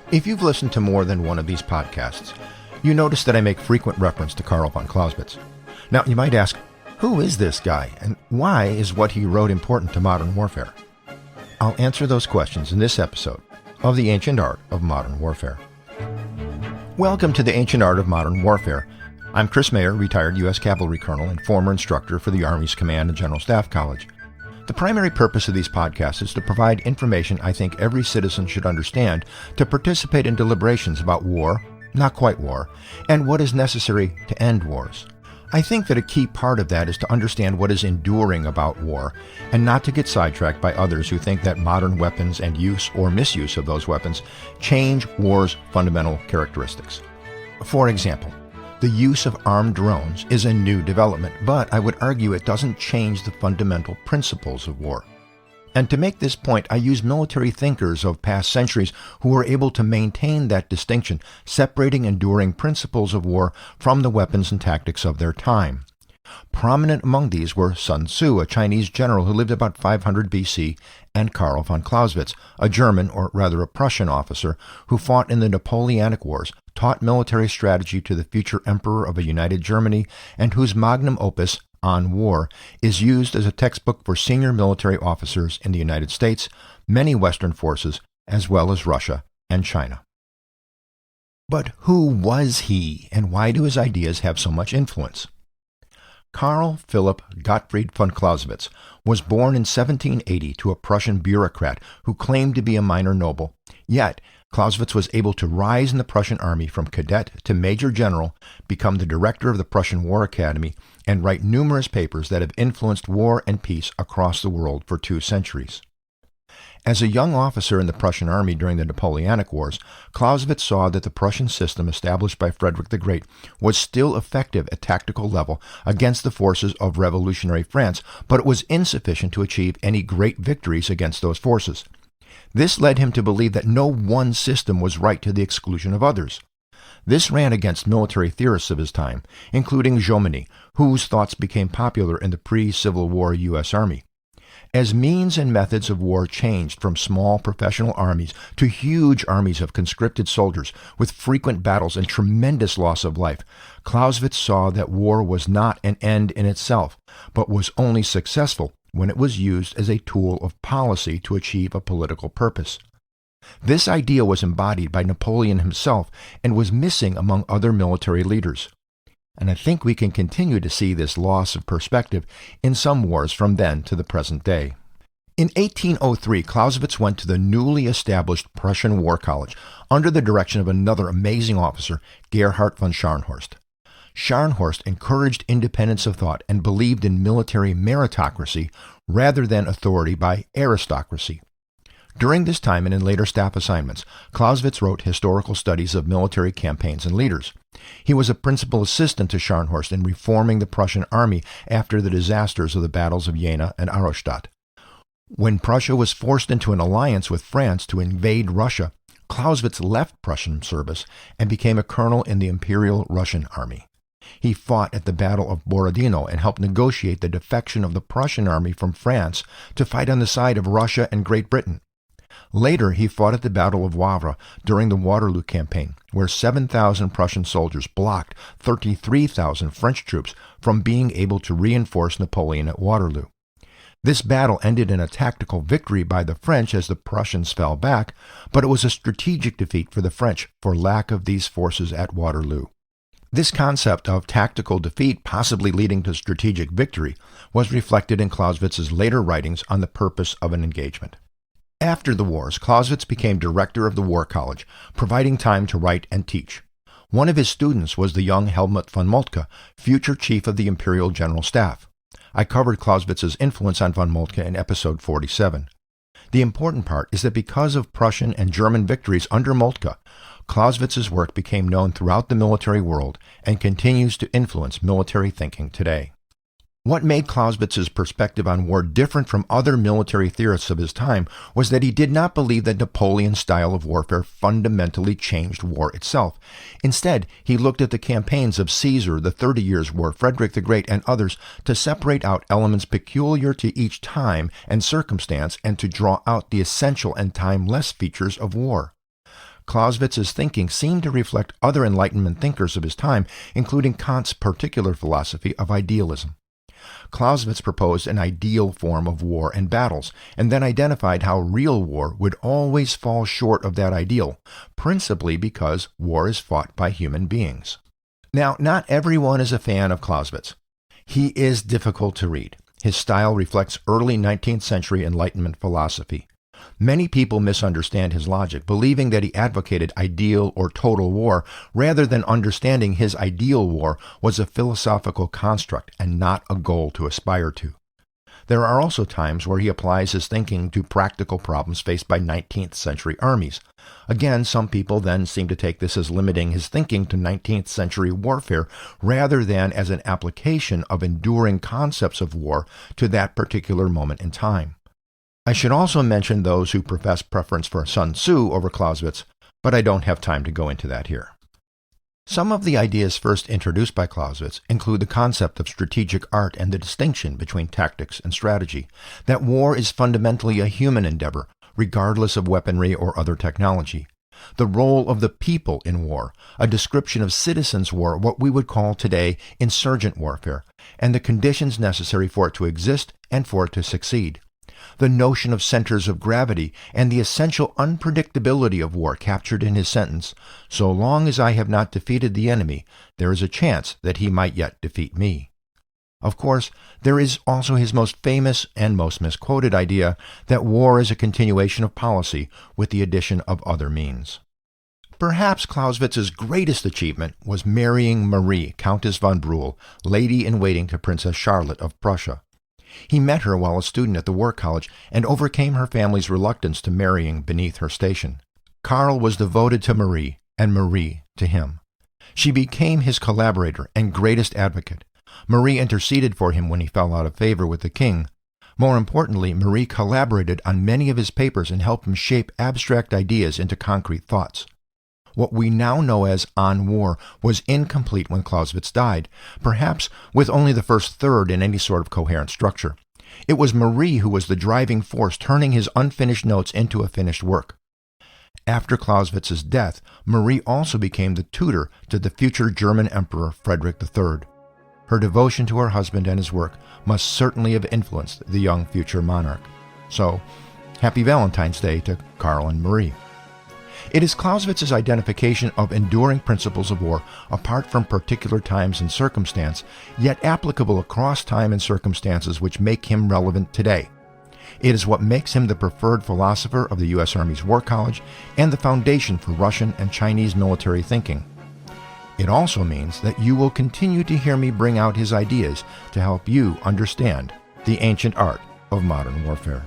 If you've listened to more than one of these podcasts, you notice that I make frequent reference to Karl von Clausewitz. Now, you might ask, who is this guy, and why is what he wrote important to modern warfare? I'll answer those questions in this episode of The Ancient Art of Modern Warfare. Welcome to The Ancient Art of Modern Warfare. I'm Chris Mayer, retired U.S. Cavalry Colonel and former instructor for the Army's Command and General Staff College. The primary purpose of these podcasts is to provide information I think every citizen should understand to participate in deliberations about war, not quite war, and what is necessary to end wars. I think that a key part of that is to understand what is enduring about war, and not to get sidetracked by others who think that modern weapons and use or misuse of those weapons change war's fundamental characteristics. For example, the use of armed drones is a new development, but I would argue it doesn't change the fundamental principles of war. And to make this point, I use military thinkers of past centuries who were able to maintain that distinction, separating enduring principles of war from the weapons and tactics of their time. Prominent among these were Sun Tzu, a Chinese general who lived about 500 BC, and Karl von Clausewitz, a German, or rather a Prussian officer, who fought in the Napoleonic Wars, taught military strategy to the future emperor of a united Germany, and whose magnum opus, On War, is used as a textbook for senior military officers in the United States, many Western forces, as well as Russia and China. But who was he, and why do his ideas have so much influence? Karl Philipp Gottfried von Clausewitz was born in 1780 to a Prussian bureaucrat who claimed to be a minor noble, yet Clausewitz was able to rise in the Prussian army from cadet to major general, become the director of the Prussian War Academy, and write numerous papers that have influenced war and peace across the world for 2 centuries. As a young officer in the Prussian army during the Napoleonic Wars, Clausewitz saw that the Prussian system established by Frederick the Great was still effective at tactical level against the forces of revolutionary France, but it was insufficient to achieve any great victories against those forces. This led him to believe that no one system was right to the exclusion of others. This ran against military theorists of his time, including Jomini, whose thoughts became popular in the pre-Civil War U.S. Army. As means and methods of war changed from small professional armies to huge armies of conscripted soldiers with frequent battles and tremendous loss of life, Clausewitz saw that war was not an end in itself, but was only successful when it was used as a tool of policy to achieve a political purpose. This idea was embodied by Napoleon himself and was missing among other military leaders. And I think we can continue to see this loss of perspective in some wars from then to the present day. In 1803, Clausewitz went to the newly established Prussian War College under the direction of another amazing officer, Gerhard von Scharnhorst. Scharnhorst encouraged independence of thought and believed in military meritocracy rather than authority by aristocracy. During this time and in later staff assignments, Clausewitz wrote historical studies of military campaigns and leaders. He was a principal assistant to Scharnhorst in reforming the Prussian army after the disasters of the battles of Jena and Auerstadt. When Prussia was forced into an alliance with France to invade Russia, Clausewitz left Prussian service and became a colonel in the Imperial Russian Army. He fought at the Battle of Borodino and helped negotiate the defection of the Prussian army from France to fight on the side of Russia and Great Britain. Later, he fought at the Battle of Wavre during the Waterloo Campaign, where 7,000 Prussian soldiers blocked 33,000 French troops from being able to reinforce Napoleon at Waterloo. This battle ended in a tactical victory by the French as the Prussians fell back, but it was a strategic defeat for the French for lack of these forces at Waterloo. This concept of tactical defeat possibly leading to strategic victory was reflected in Clausewitz's later writings on the purpose of an engagement. After the wars, Clausewitz became director of the War College, providing time to write and teach. One of his students was the young Helmut von Moltke, future chief of the Imperial General Staff. I covered Clausewitz's influence on von Moltke in episode 47. The important part is that because of Prussian and German victories under Moltke, Clausewitz's work became known throughout the military world and continues to influence military thinking today. What made Clausewitz's perspective on war different from other military theorists of his time was that he did not believe that Napoleon's style of warfare fundamentally changed war itself. Instead, he looked at the campaigns of Caesar, the 30 Years' War, Frederick the Great, and others to separate out elements peculiar to each time and circumstance and to draw out the essential and timeless features of war. Clausewitz's thinking seemed to reflect other Enlightenment thinkers of his time, including Kant's particular philosophy of idealism. Clausewitz proposed an ideal form of war and battles, and then identified how real war would always fall short of that ideal, principally because war is fought by human beings. Now, not everyone is a fan of Clausewitz. He is difficult to read. His style reflects early 19th century Enlightenment philosophy. Many people misunderstand his logic, believing that he advocated ideal or total war, rather than understanding his ideal war was a philosophical construct and not a goal to aspire to. There are also times where he applies his thinking to practical problems faced by 19th century armies. Again, some people then seem to take this as limiting his thinking to 19th century warfare rather than as an application of enduring concepts of war to that particular moment in time. I should also mention those who profess preference for Sun Tzu over Clausewitz, but I don't have time to go into that here. Some of the ideas first introduced by Clausewitz include the concept of strategic art and the distinction between tactics and strategy, that war is fundamentally a human endeavor, regardless of weaponry or other technology, the role of the people in war, a description of citizens' war, what we would call today insurgent warfare, and the conditions necessary for it to exist and for it to succeed. The notion of centers of gravity and the essential unpredictability of war captured in his sentence, "So long as I have not defeated the enemy, there is a chance that he might yet defeat me." Of course, there is also his most famous and most misquoted idea that war is a continuation of policy with the addition of other means. Perhaps Clausewitz's greatest achievement was marrying Marie, Countess von Brühl, lady-in-waiting to Princess Charlotte of Prussia. He met her while a student at the War College and overcame her family's reluctance to marrying beneath her station. Karl was devoted to Marie, and Marie to him. She became his collaborator and greatest advocate. Marie interceded for him when he fell out of favor with the king. More importantly, Marie collaborated on many of his papers and helped him shape abstract ideas into concrete thoughts. What we now know as On War was incomplete when Clausewitz died, perhaps with only the first third in any sort of coherent structure. It was Marie who was the driving force, turning his unfinished notes into a finished work. After Clausewitz's death, Marie also became the tutor to the future German Emperor Frederick III. Her devotion to her husband and his work must certainly have influenced the young future monarch. So, happy Valentine's Day to Karl and Marie. It is Clausewitz's identification of enduring principles of war apart from particular times and circumstance, yet applicable across time and circumstances, which make him relevant today. It is what makes him the preferred philosopher of the U.S. Army's War College and the foundation for Russian and Chinese military thinking. It also means that you will continue to hear me bring out his ideas to help you understand the ancient art of modern warfare.